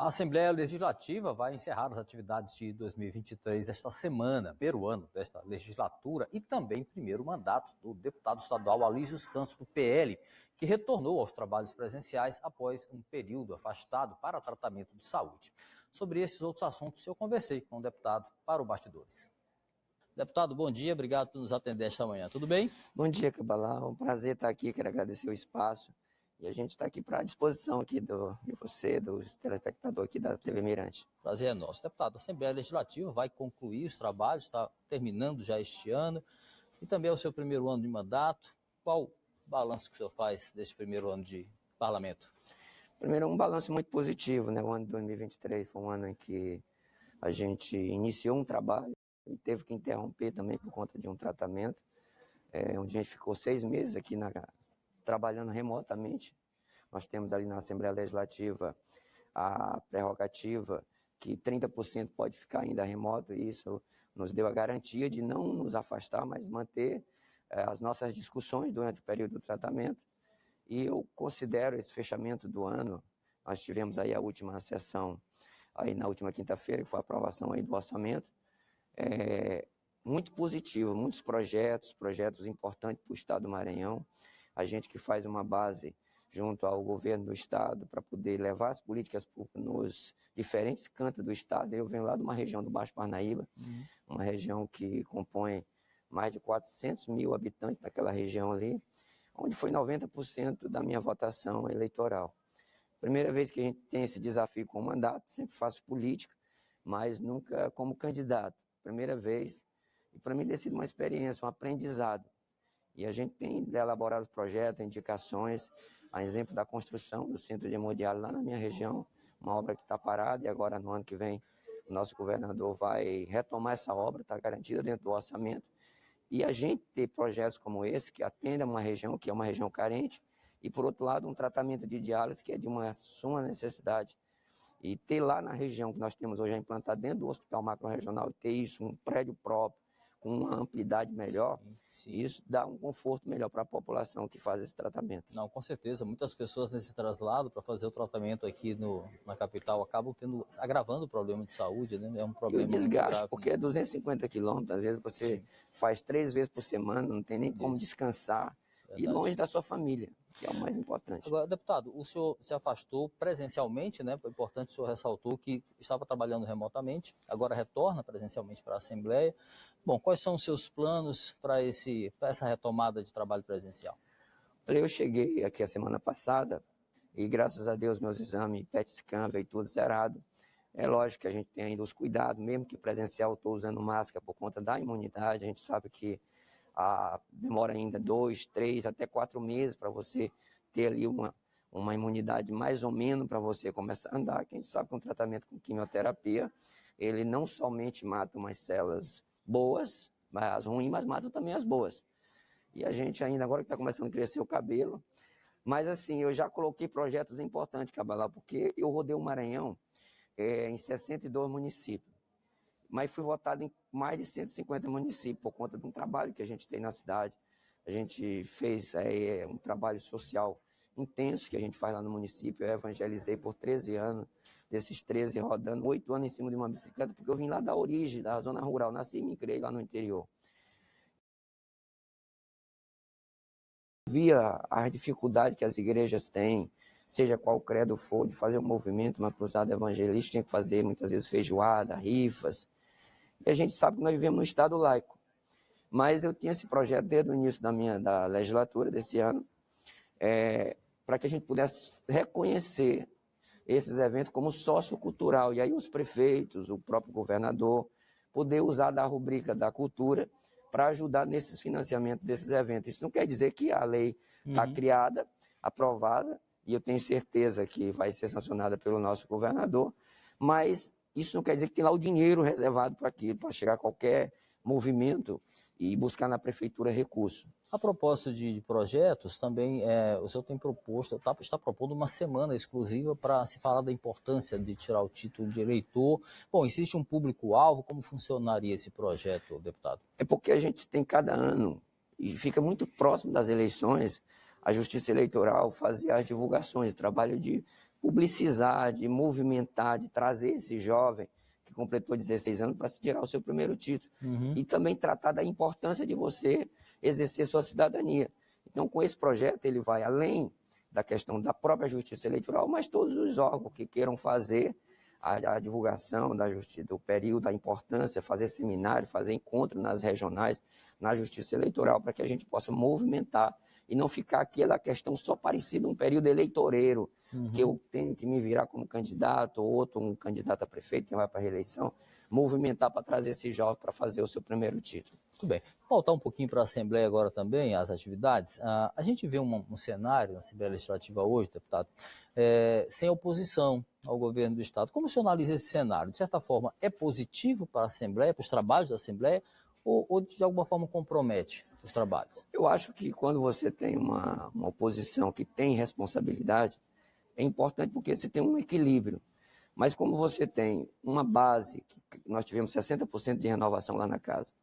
A Assembleia Legislativa vai encerrar as atividades de 2023 esta semana, primeiro ano desta legislatura e também primeiro mandato do deputado estadual Alísio Santos, do PL, que retornou aos trabalhos presenciais após um período afastado para tratamento de saúde. Sobre esses outros assuntos, eu conversei com o deputado para o Bastidores. Deputado, bom dia, obrigado por nos atender esta manhã, tudo bem? Bom dia, Cabalá, é um prazer estar aqui, quero agradecer o espaço. E a gente está aqui para a disposição aqui de você, do telespectador aqui da TV Mirante. Prazer é nosso. Deputado, a Assembleia Legislativa vai concluir os trabalhos, está terminando já este ano, e também é o seu primeiro ano de mandato. Qual o balanço que o senhor faz desse primeiro ano de parlamento? Primeiro, um balanço muito positivo, né? O ano de 2023 foi um ano em que a gente iniciou um trabalho e teve que interromper também por conta de um tratamento, onde a gente ficou 6 meses aqui trabalhando remotamente. Nós temos ali na Assembleia Legislativa a prerrogativa que 30% pode ficar ainda remoto, e isso nos deu a garantia de não nos afastar, mas manter as nossas discussões durante o período do tratamento. E eu considero esse fechamento do ano, nós tivemos aí a última sessão, aí na última quinta-feira, que foi a aprovação aí do orçamento, muito positivo, muitos projetos importantes para o Estado do Maranhão. A gente que faz uma base junto ao governo do Estado para poder levar as políticas públicas nos diferentes cantos do Estado. Eu venho lá de uma região do Baixo Parnaíba, uma região que compõe mais de 400 mil habitantes daquela região ali, onde foi 90% da minha votação eleitoral. Primeira vez que a gente tem esse desafio com o mandato, sempre faço política, mas nunca como candidato. Primeira vez, e para mim tem sido uma experiência, um aprendizado. E a gente tem elaborado projetos, indicações, a exemplo da construção do centro de hemodiálise lá na minha região, uma obra que está parada, e agora no ano que vem o nosso governador vai retomar essa obra, está garantida dentro do orçamento. E a gente ter projetos como esse, que atendem a uma região que é uma região carente, e por outro lado um tratamento de diálise que é de uma suma necessidade. E ter lá na região que nós temos hoje implantado dentro do Hospital Macro-Regional, ter isso, um prédio próprio, com uma amplidade melhor, sim. Isso dá um conforto melhor para a população que faz esse tratamento. Não, com certeza. Muitas pessoas nesse traslado para fazer o tratamento aqui na capital acabam agravando o problema de saúde, né? É um problema e o desgaste, grave, porque é 250 quilômetros, às vezes você sim. faz 3 vezes por semana, não tem nem como descansar. Verdade. E longe da sua família, que é o mais importante. Agora, deputado, o senhor se afastou presencialmente, né? É importante, o senhor ressaltou que estava trabalhando remotamente, agora retorna presencialmente para a Assembleia. Bom, quais são os seus planos para essa retomada de trabalho presencial? Eu cheguei aqui a semana passada e, graças a Deus, meus exames PET-scan veio tudo zerado. É lógico que a gente tem ainda os cuidados, mesmo que presencial, estou usando máscara por conta da imunidade. A gente sabe que demora ainda 2, 3, até 4 meses para você ter ali uma imunidade mais ou menos para você começar a andar. Que a gente sabe que um tratamento com quimioterapia, ele não somente mata umas células boas, as ruins, mas mata também as boas. E a gente ainda, agora que está começando a crescer o cabelo, mas assim, eu já coloquei projetos importantes, Cabalá, porque eu rodei o Maranhão em 62 municípios. Mas fui votado em mais de 150 municípios por conta de um trabalho que a gente tem na cidade. A gente fez um trabalho social intenso que a gente faz lá no município. Eu evangelizei por 13 anos, desses 13 rodando 8 anos em cima de uma bicicleta, porque eu vim lá da origem, da zona rural, nasci e me criei lá no interior. Via as dificuldades que as igrejas têm, seja qual credo for, de fazer um movimento, uma cruzada evangelística, tinha que fazer muitas vezes feijoada, rifas. E a gente sabe que nós vivemos num estado laico. Mas eu tinha esse projeto desde o início da legislatura desse ano, para que a gente pudesse reconhecer esses eventos como sociocultural. E aí os prefeitos, o próprio governador, poder usar da rubrica da cultura para ajudar nesses financiamentos desses eventos. Isso não quer dizer que a lei está criada, aprovada, e eu tenho certeza que vai ser sancionada pelo nosso governador, mas isso não quer dizer que tem lá o dinheiro reservado para aquilo, para chegar a qualquer movimento e buscar na prefeitura recurso. A propósito de projetos, também o senhor tem proposto, está propondo uma semana exclusiva para se falar da importância de tirar o título de eleitor. Bom, existe um público-alvo, como funcionaria esse projeto, deputado? É porque a gente tem cada ano, e fica muito próximo das eleições, a Justiça Eleitoral fazer as divulgações, o trabalho de publicizar, de movimentar, de trazer esse jovem que completou 16 anos para se tirar o seu primeiro título. E também tratar da importância de você exercer sua cidadania. Então, com esse projeto, ele vai além da questão da própria justiça eleitoral, mas todos os órgãos que queiram fazer a divulgação da justiça, do período, da importância, fazer seminário, fazer encontro nas regionais, na justiça eleitoral, para que a gente possa movimentar e não ficar aquela questão só parecida um período eleitoreiro, que eu tenho que me virar como candidato, ou outro um candidato a prefeito que vai para a reeleição, movimentar para trazer esse jovem para fazer o seu primeiro título. Muito bem. Voltar um pouquinho para a Assembleia agora também, as atividades. A gente vê um cenário na Assembleia Legislativa hoje, deputado, sem oposição ao governo do Estado. Como o senhor analisa esse cenário? De certa forma, é positivo para a Assembleia, para os trabalhos da Assembleia, ou de alguma forma compromete os trabalhos? Eu acho que quando você tem uma oposição que tem responsabilidade, é importante porque você tem um equilíbrio. Mas como você tem uma base, que nós tivemos 60% de renovação lá na casa,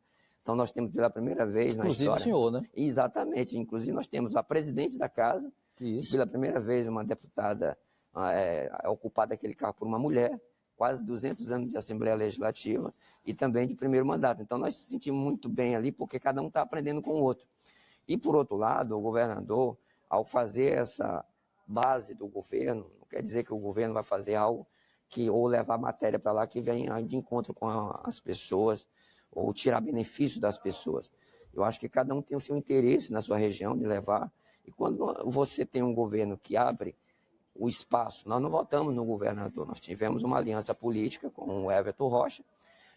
então nós temos pela primeira vez na Inclusive história... o senhor, né? Exatamente, inclusive nós temos a presidente da casa, e pela primeira vez uma deputada ocupada aquele cargo por uma mulher, quase 200 anos de Assembleia Legislativa e também de primeiro mandato. Então nós nos sentimos muito bem ali, porque cada um está aprendendo com o outro. E por outro lado, o governador, ao fazer essa base do governo, não quer dizer que o governo vai fazer algo ou levar matéria para lá que venha de encontro com as pessoas, ou tirar benefício das pessoas. Eu acho que cada um tem o seu interesse na sua região de levar, e quando você tem um governo que abre o espaço, nós não votamos no governador, nós tivemos uma aliança política com o Everton Rocha,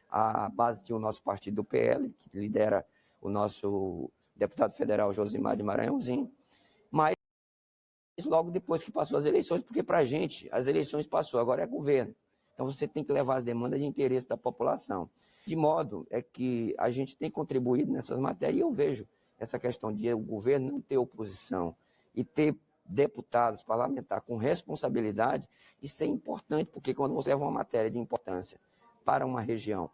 a base do nosso partido do PL, que lidera o nosso deputado federal Josimar de Maranhãozinho, mas logo depois que passou as eleições, porque para a gente as eleições passou, agora é governo. Então você tem que levar as demandas de interesse da população. De modo que a gente tem contribuído nessas matérias, e eu vejo essa questão de o governo não ter oposição e ter deputados, parlamentares com responsabilidade, isso é importante, porque quando você leva uma matéria de importância para uma região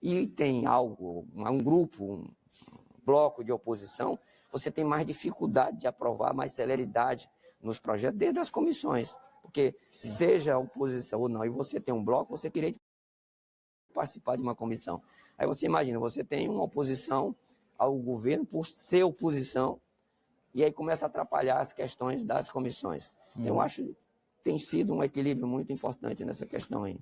e tem algo, um grupo, um bloco de oposição, você tem mais dificuldade de aprovar, mais celeridade nos projetos, desde as comissões. Porque seja oposição ou não, e você tem um bloco, você teria que participar de uma comissão. Aí você imagina, você tem uma oposição ao governo por ser oposição, e aí começa a atrapalhar as questões das comissões. Eu acho que tem sido um equilíbrio muito importante nessa questão aí.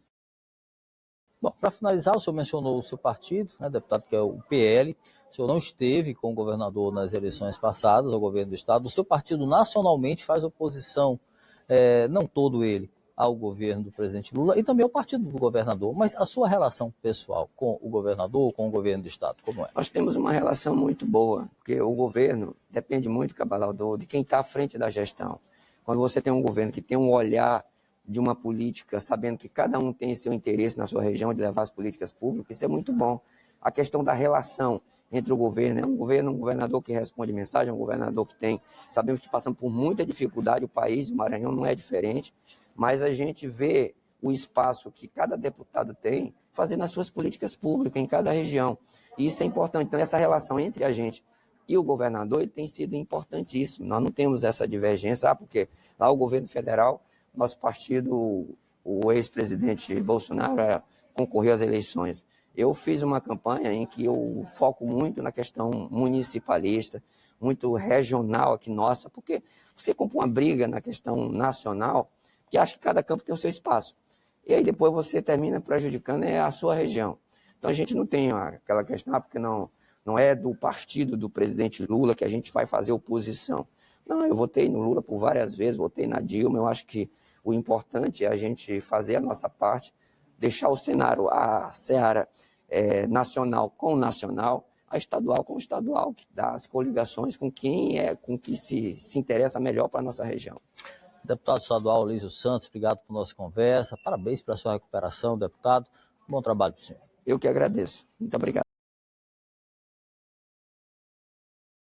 Bom, para finalizar, o senhor mencionou o seu partido, né, deputado, que é o PL. O senhor não esteve com o governador nas eleições passadas ao governo do Estado. O seu partido nacionalmente faz oposição, não todo ele, ao governo do presidente Lula e também ao partido do governador. Mas a sua relação pessoal com o governador, com o governo do Estado, como é? Nós temos uma relação muito boa, porque o governo depende muito, Cabalador, de quem está à frente da gestão. Quando você tem um governo que tem um olhar de uma política, sabendo que cada um tem seu interesse na sua região de levar as políticas públicas, isso é muito bom. A questão da relação entre o governo, um governador que responde mensagem, um governador que tem, sabemos que passamos por muita dificuldade, o país, o Maranhão não é diferente, mas a gente vê o espaço que cada deputado tem fazendo as suas políticas públicas em cada região. E isso é importante. Então, essa relação entre a gente e o governador ele tem sido importantíssimo. Nós não temos essa divergência, porque lá o governo federal, nosso partido, o ex-presidente Bolsonaro concorreu às eleições. Eu fiz uma campanha em que eu foco muito na questão municipalista, muito regional aqui nossa, porque você compra uma briga na questão nacional, que acha que cada campo tem o seu espaço. E aí depois você termina prejudicando a sua região. Então a gente não tem aquela questão, porque não é do partido do presidente Lula que a gente vai fazer oposição. Não, eu votei no Lula por várias vezes, votei na Dilma, eu acho que o importante é a gente fazer a nossa parte, deixar o cenário, a seara nacional com nacional, a estadual com estadual, que dá as coligações com com que se interessa melhor para a nossa região. Deputado estadual Aloysio Santos, obrigado por nossa conversa. Parabéns pela sua recuperação, deputado. Bom trabalho para o senhor. Eu que agradeço. Muito obrigado.